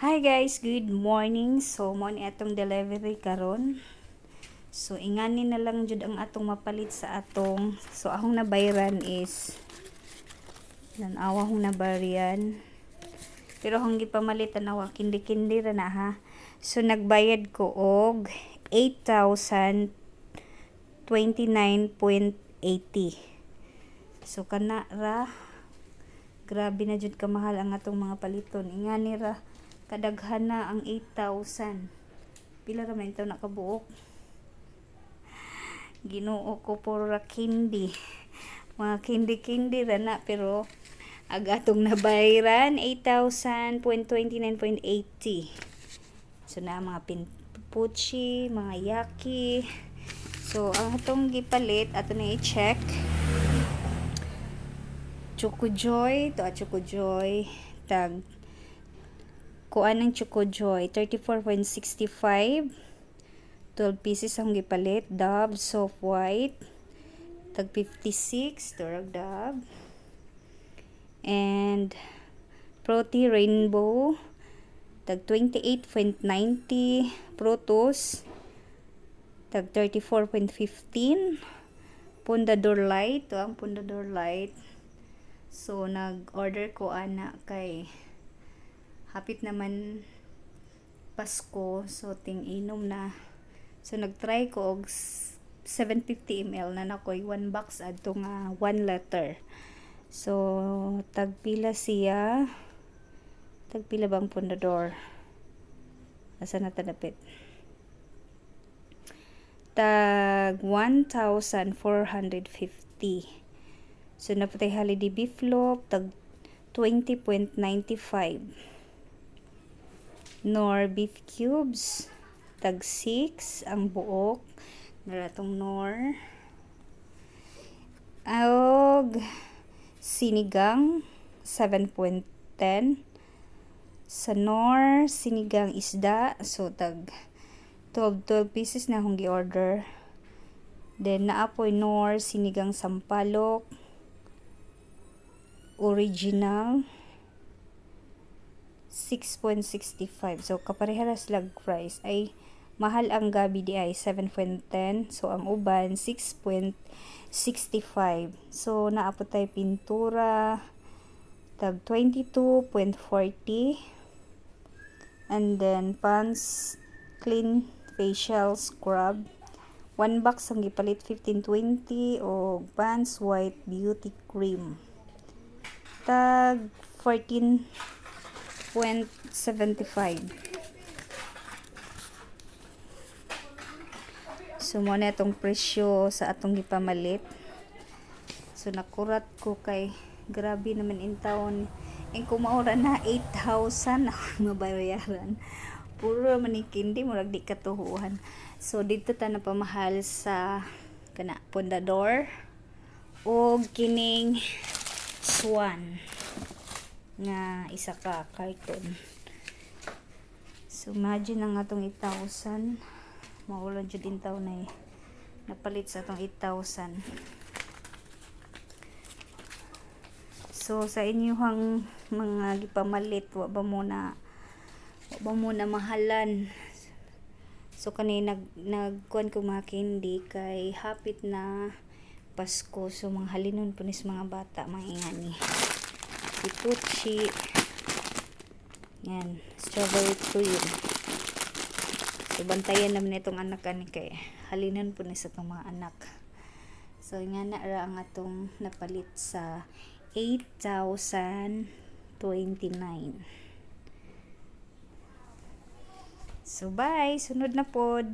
Hi guys, good morning. So mo ni atong delivery karon. So ingani na lang jud ang atong mapalit sa atong. So akong nabayran is nanawa akong nabaryan. Pero akong gipamalitan awa kindi-kindi ra na ha. So nagbayad ko og 8,029.80. So kana ra, grabe na jud kamahal ang atong mga paliton. Ingani ra kadaghan na ang 8,000. Pila ra man ito nakabuok. Ginoo ko puro ra kindi. Mga kindi-kindi ra na pero agatong nabayran 8,029.80. So na mga puchi, mga yaki. So ang atong gipalit ato na i-check. Choco Joy, to Choco Joy tag kuan ng Choco Joy 34.65, 12 pieces ang gipalit. Dove soft white tag 56 turag Dove, and Proti Rainbow tag 28.90, Protos tag 34.15, Pundador Light, to ang Pundador Light. So nag-order ko ana kay hapit naman Pasko, so ting inom na. So nagtry ko og 750 ml na nakoy 1 box adto nga 1 liter. So tagpila siya, tagpila bang Pundador, asa na tadapit, tag 1,450. So napatay holiday beef loaf tag 20.95. Nor beef cubes tag 6 ang buok naratong Nor. Og sinigang 7.10 sa Nor sinigang isda. So tag 12 pieces na akong gi-order. Then naapoy Nor sinigang sampalok original 6.65. So kapareharas lag price ay mahal ang gabi di ay 7.10. So ang uban 6.65. So naapot tay pintura tag 22.40, and then Pond's clean facial scrub 1 box ang gipalit 15.20, o Pond's white beauty cream tag 14.75. So mo na itong presyo sa atong gipamalit. So nakurat ko kay grabe naman in taon. Ang kumaura na 8,000 ang mabayaran. Puro man ni kindi murag di katuhuan. So dito ta na pamahal sa kana Pundador o kining Swan nga isa ka carton. So imagine ang atong 8,000 maulan jud din taon na napalit sa atong 8,000. So sa inyong mga gipamalit wa ba muna mahalan. So kani nagkuan ko mga candy kay hapit na Pasko, so mga halinon po nis mga bata mga ingani. Puchi yan, strawberry cream. So bantayan naman itong anak ani kay halinon po nis itong mga anak. So nga na ra ang atong napalit sa 8,029. So bye, sunod na pod.